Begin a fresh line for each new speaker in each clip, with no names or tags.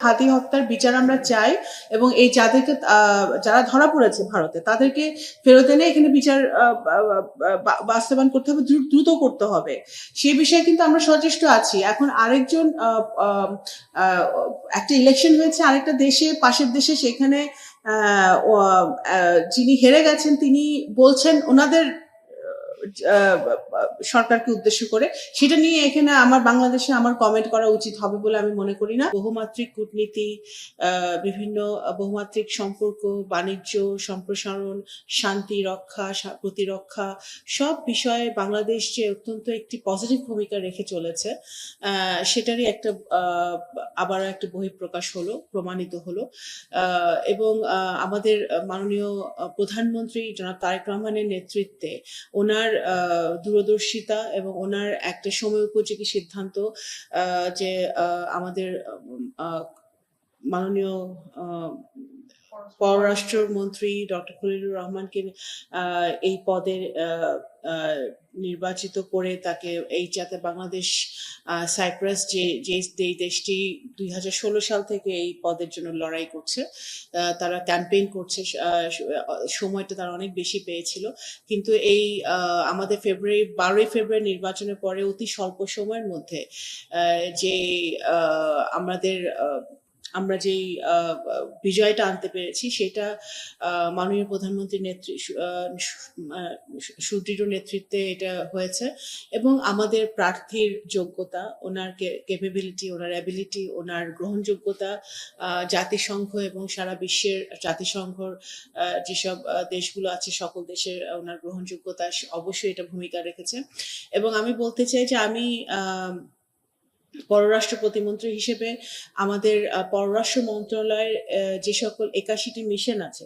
হাতি হত্যার বিচার আমরা চাই এবং এই যাদেরকে যারা ধরা পড়েছে ভারতে তাদেরকে ফেরত এনে এখানে বিচার বাস্তবায়ন করতে হবে, দ্রুত করতে হবে। সেই বিষয়ে কিন্তু আমরা সচেষ্ট আছি। এখন আরেকজন একটা ইলেকশন হয়েছে আরেকটা দেশে, পাশের দেশে, সেখানে যিনি হেরে গেছেন তিনি বলছেন ওনাদের সরকারকে উদ্দেশ্য করে, সেটা নিয়ে এখানে আমার বাংলাদেশে আমার কমেন্ট করা উচিত হবে বলে আমি মনে করি না। বহুমাত্রিক কূটনীতি, বিভিন্ন বহুমাত্রিক সম্পর্ক, বাণিজ্য সম্প্রসারণ, শান্তি রক্ষা, প্রতিরক্ষা, সব বিষয়ে বাংলাদেশ যে অত্যন্ত একটি পজিটিভ ভূমিকা রেখে চলেছে, সেটারই একটা আবারও একটা বহিঃপ্রকাশ হলো, প্রমাণিত হলো। এবং আমাদের মাননীয় প্রধানমন্ত্রী জনাব তারেক রহমানের নেতৃত্বে ওনার দূরদর্শিতা এবং ওনার একটা সময় উপযোগী সিদ্ধান্ত, যে আমাদের মাননীয় পররাষ্ট্রমন্ত্রী ডক্টর খলিলুর রহমানকে এই পদে নির্বাচিত করে তাকে এই যাতে বাংলাদেশ সাইপ্রাস যে দেশটি 2016 সাল থেকে এই পদের জন্য লড়াই করছে, তারা ক্যাম্পেইন করছে, সময়টা তারা অনেক বেশি পেয়েছিল, কিন্তু এই আমাদের 12 ফেব্রুয়ারি নির্বাচনের পরে অতি স্বল্প সময়ের মধ্যে যে আমরা যেই বিজয়টা আনতে পেরেছি, সেটা মাননীয় প্রধানমন্ত্রীর সুদৃঢ় নেতৃত্বে এটা হয়েছে। এবং আমাদের প্রার্থীর যোগ্যতা, ওনার ক্যাপাবিলিটি, ওনার অ্যাবিলিটি, ওনার গ্রহণযোগ্যতা জাতিসংঘ এবং সারা বিশ্বের জাতিসংঘর যেসব দেশগুলো আছে সকল দেশের ওনার গ্রহণযোগ্যতা অবশ্যই এটা ভূমিকা রেখেছে। এবং আমি বলতে চাই যে আমি পররাষ্ট্র প্রতিমন্ত্রী হিসেবে আমাদের পররাষ্ট্র মন্ত্রণালয়ের যে সকল 81টি মিশন আছে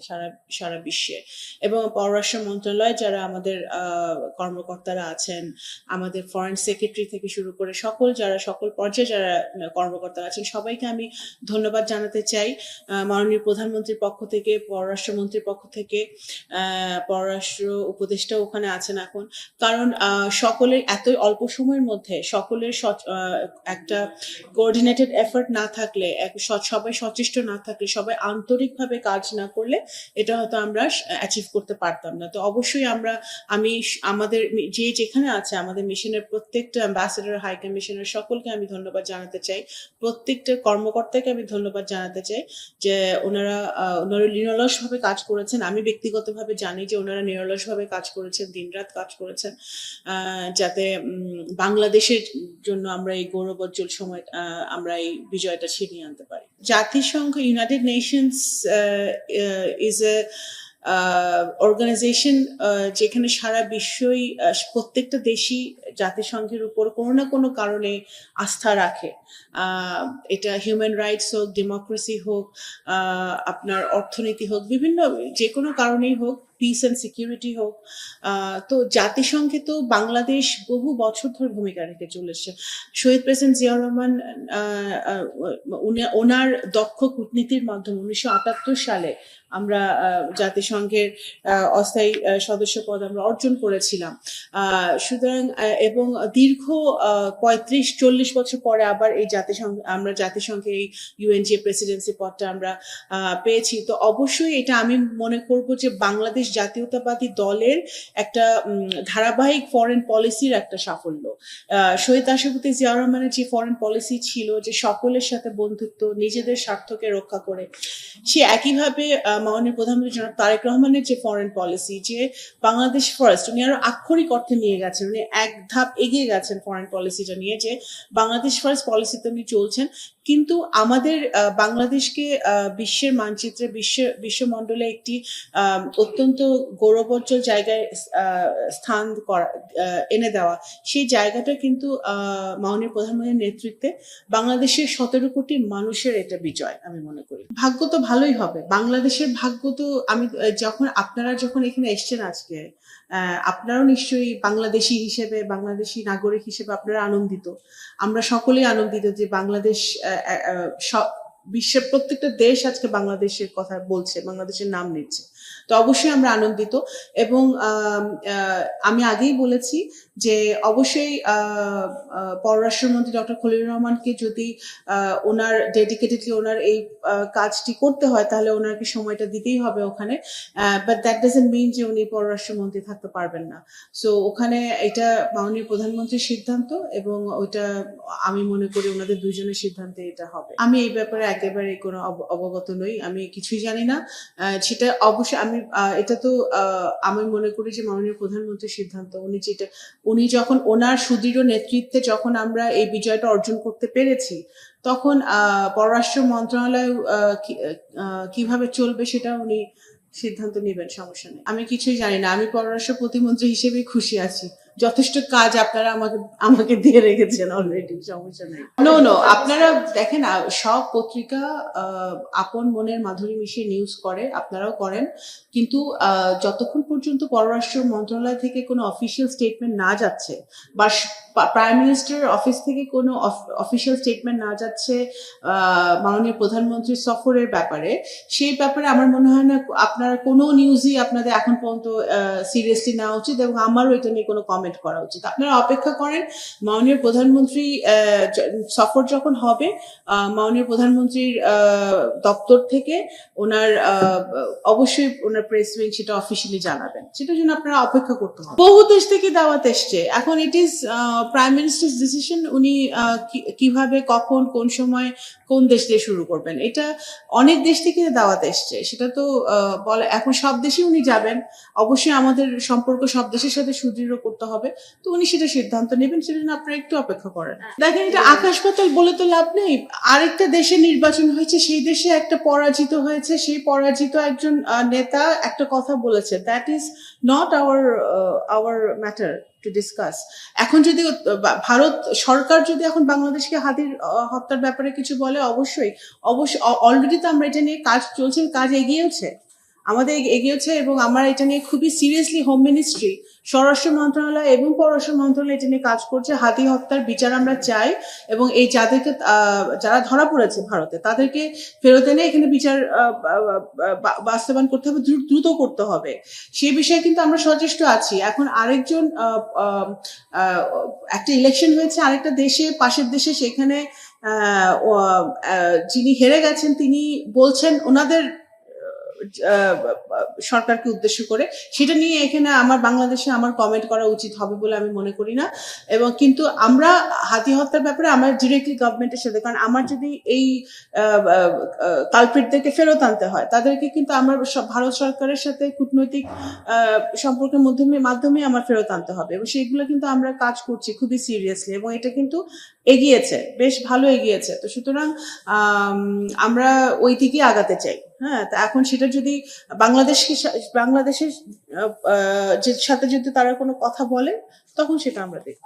সারা বিশ্বে, এবং পররাষ্ট্র মন্ত্রণালয় যারা আমাদের কর্মকর্তারা আছেন, আমাদের ফরেন সেক্রেটারি থেকে শুরু করে সকল পর্যায়ে যারা কর্মকর্তারা আছেন, সবাইকে আমি ধন্যবাদ জানাতে চাই। মাননীয় প্রধানমন্ত্রীর পক্ষ থেকে, পররাষ্ট্রমন্ত্রীর পক্ষ থেকে, পররাষ্ট্র উপদেষ্টা ওখানে আছেন এখন, কারণ সকলের এত অল্প সময়ের মধ্যে সকলের একটা কোঅর্ডিনেটেড এফর্ট না থাকলে, সবাই সচেষ্ট না থাকলে, সবাই আন্তরিকভাবে কাজ না করলে এটা হয়তো আমরা অ্যাচিভ করতে পারতাম না। তো অবশ্যই আমি আমাদের যেখানে আছে আমাদের মিশনের প্রত্যেকটা অ্যাম্বাসেডর, হাই কমিশনার সকলকে আমি ধন্যবাদ জানাতে চাই, প্রত্যেকটা কর্মকর্তাকে আমি ধন্যবাদ জানাতে চাই যে ওনারা নিরলসভাবে কাজ করেছেন। আমি ব্যক্তিগতভাবে জানি যে ওনারা নিরলসভাবে কাজ করেছেন, দিনরাত কাজ করেছেন, যাতে বাংলাদেশের জন্য আমরা এই গৌরবোজ্জ্বল সময় আমরা এই বিজয়টা ছিনিয়ে আনতে পারি। জাতিসংঘ, united nations is a organization যেখানে সারা বিশ্বই প্রত্যেকটা দেশই জাতিসংঘের উপর কোনো না কোনো কারণে আস্থা রাখে। এটা হিউম্যান রাইটস হোক, ডেমোক্রেসি হোক, আপনার অর্থনীতি হোক, বিভিন্ন যে কোনো কারণেই হোক, পিস অ্যান্ড সিকিউরিটি হোক। তো জাতিসংঘে তো বাংলাদেশ বহু বছর ধরে ভূমিকা রেখে চলেছে। শহীদ প্রেসিডেন্ট জিয়াউর রহমান ওনার দক্ষ কূটনীতির মাধ্যমে 1978 সালে আমরা জাতিসংঘের অস্থায়ী সদস্য পদ আমরা অর্জন করেছিলাম। সুতরাং এবং দীর্ঘ 35-40 বছর পরে আবার এই আমরা জাতিসংঘের এই ইউএনজি প্রেসিডেন্সি পদটা আমরা পেয়েছি। তো অবশ্যই এটা আমি মনে করব যে বাংলাদেশ জাতীয়তাবাদী দলের একটা ধারাবাহিক ফরেন পলিসির একটা সাফল্য। শহীদ রাষ্ট্রপতি জিয়াউর রহমানের যে ফরেন পলিসি ছিল, যে সকলের সাথে বন্ধুত্ব, নিজেদের স্বার্থকে রক্ষা করে, সে একইভাবে মাননীয় প্রধানমন্ত্রী জনাব তারেক রহমানের যে ফরেন পলিসি, যে বাংলাদেশ ফার্স্ট, উনি আরো আক্ষরিক অর্থে নিয়ে গেছেন, উনি এক ধাপ এগিয়ে গেছেন ফরেন পলিসিটা নিয়ে, যে বাংলাদেশ ফার্স্ট পলিসিতে উনি চলছেন। কিন্তু আমাদের বাংলাদেশকে বিশ্বের মানচিত্রে, বিশ্বমণ্ডলে একটি অত্যন্ত গৌরবোজ্জ্বল জায়গায় স্থান এনে দেওয়া, সেই জায়গাটা কিন্তু মাননীয় প্রধানমন্ত্রীর নেতৃত্বে বাংলাদেশের 17 কোটি মানুষের এটা বিজয় আমি মনে করি। ভাগ্য তো ভালোই হবে, বাংলাদেশের ভাগ্য তো আপনারা যখন এখানে এসছেন আজকে, আপনারাও নিশ্চয়ই বাংলাদেশি হিসেবে, বাংলাদেশি নাগরিক হিসেবে আপনারা আনন্দিত। আমরা সকলেই আনন্দিত যে বাংলাদেশ, বিশ্বের প্রত্যেকটা দেশ আজকে বাংলাদেশের কথা বলছে, বাংলাদেশের নাম নিচ্ছে। তো অবশ্যই আমরা আনন্দিত। এবং আমি আগেই বলেছি যে অবশ্যই পররাষ্ট্রমন্ত্রী ডক্টর খলিলুর রহমানকে যদি ওনার ডেডিকেটেডলি ওনার এই কাজটি করতে হয়, তাহলে ওনাকে সময়টা দিতেই হবে ওখানে। বাট দ্যাট ডাজন্ট মিন যে উনি পররাষ্ট্রমন্ত্রী থাকতে পারবেন না। সো ওখানে এটা মাননীয় প্রধানমন্ত্রীর সিদ্ধান্ত, এবং ওইটা আমি মনে করি ওনাদের দুইজনের সিদ্ধান্তে এটা হবে। আমি এই ব্যাপারে একেবারে কোনো অবগত নই, আমি কিছুই জানি না। সেটা অবশ্যই আমি এটা তো আমি মনে করি যে মাননীয় প্রধানমন্ত্রীর সিদ্ধান্ত। উনি যখন ওনার সুদৃঢ় নেতৃত্বে যখন আমরা এই বিজয়টা অর্জন করতে পেরেছি, তখন পররাষ্ট্র মন্ত্রণালয় কিভাবে চলবে সেটা উনি সিদ্ধান্ত নেবেন, সমস্যা নেই। আমি কিছুই জানি না, আমি পররাষ্ট্র প্রতিমন্ত্রী হিসেবে খুশি আছি। যথেষ্ট কাজ আপনারা আমাকে দিয়ে রেখেছেন অলরেডি, সমস্যা নেই। নো, আপনারা দেখেন সব পত্রিকা আপন মনের মাধুরী মিশিয়ে নিউজ করে, আপনারাও করেন, কিন্তু যতক্ষণ পর্যন্ত পররাষ্ট্র মন্ত্রণালয় থেকে কোনো অফিসিয়াল স্টেটমেন্ট না যাচ্ছে, বা প্রাইম মিনিস্টার অফিস থেকে কোনো অফিসিয়াল স্টেটমেন্ট না যাচ্ছে মাননীয় প্রধানমন্ত্রীর সফরের ব্যাপারে, সেই ব্যাপারে আমার মনে হয় না আপনারা কোনো নিউজই আপনাদের এখন পর্যন্ত সিরিয়াসলি নেওয়া উচিত, এবং আমারও এটা নিয়ে কোনো কমেন্ট করা উচিত। আপনারা অপেক্ষা করেন, মাননীয় প্রধানমন্ত্রী সফর যখন হবে, মাননীয় প্রধানমন্ত্রীর দপ্তর থেকে ওনার অবশ্যই ওনার প্রেস উইং সেটা অফিসিয়ালি জানাবেন, সেটার জন্য আপনারা অপেক্ষা করতে হবে। বহু দেশ থেকে দাওয়াত এসছে, এখন it is prime ministers decision, উনি কিভাবে, কখন, কোন সময়, কোন দেশ দিয়ে শুরু করবেন। এটা অনেক দেশ থেকে দাওয়াত এসছে, সেটা তো বলে এখন সব দেশে উনি যাবেন, অবশ্যই আমাদের সম্পর্ক সব দেশের সাথে সুদৃঢ় করতে হবে, তো উনি সেটা সিদ্ধান্ত নেবেন, সেটা জন্য আপনারা একটু অপেক্ষা করেন। দেখেন, এটা আকাশ পাতাল বলে তো লাভ নেই। আরেকটা দেশে নির্বাচন হয়েছে, সেই দেশে একটা পরাজিত হয়েছে, সেই পরাজিত একজন নেতা একটা কথা বলেছে, that is not our matter to discuss. এখন যদি ভারত সরকার যদি এখন বাংলাদেশকে হাতির হত্যার ব্যাপারে কিছু বলে, অবশ্যই অলরেডি তো আমরা এটা নিয়ে কাজ চলছে, কাজ এগিয়েছে, আমাদের এগিয়েছে, এবং আমরা এটা নিয়ে খুবই সিরিয়াসলি হোম মিনিস্ট্রি, স্বরাষ্ট্র মন্ত্রণালয় এবং পররাষ্ট্র মন্ত্রণালয় এটা নিয়ে কাজ করছে। হাতি হত্যার বিচার আমরা চাই, এবং এই যারা ধরা পড়েছে ভারতে, তাদেরকে ফেরত এনে এখানে বিচার বাস্তবায়ন করতে হবে, দ্রুত করতে হবে। সেই বিষয়ে কিন্তু আমরা সচেষ্ট আছি। এখন আরেকজন একটা ইলেকশন হয়েছে আরেকটা দেশে, পাশের দেশে, সেখানে যিনি হেরে গেছেন তিনি বলছেন ওনাদের সরকারকে উদ্দেশ্য করে, সেটা নিয়ে এখানে বাংলাদেশে আমার কমেন্ট করা উচিত হবে বলে আমি মনে করি না। এবং কিন্তু আমরা হাতি হত্যার ব্যাপারে আমরা ডিরেক্টলি গভর্নমেন্টের সাথে, কারণ আমার যদি এই কালপ্রিটদেরকে ফেরত আনতে হয়, তাদেরকে কিন্তু আমার ভারত সরকারের সাথে কূটনৈতিক সম্পর্কের মাধ্যমে আমার ফেরত আনতে হবে, এবং সেইগুলো কিন্তু আমরা কাজ করছি খুবই সিরিয়াসলি, এবং এটা কিন্তু এগিয়েছে, বেশ ভালো এগিয়েছে। তো সুতরাং আমরা ওই দিকেই আগাতে চাই। হ্যাঁ, তা এখন সেটা যদি বাংলাদেশের সাথে যদি তারা কোনো কথা বলে, তখন সেটা আমরা দেখব।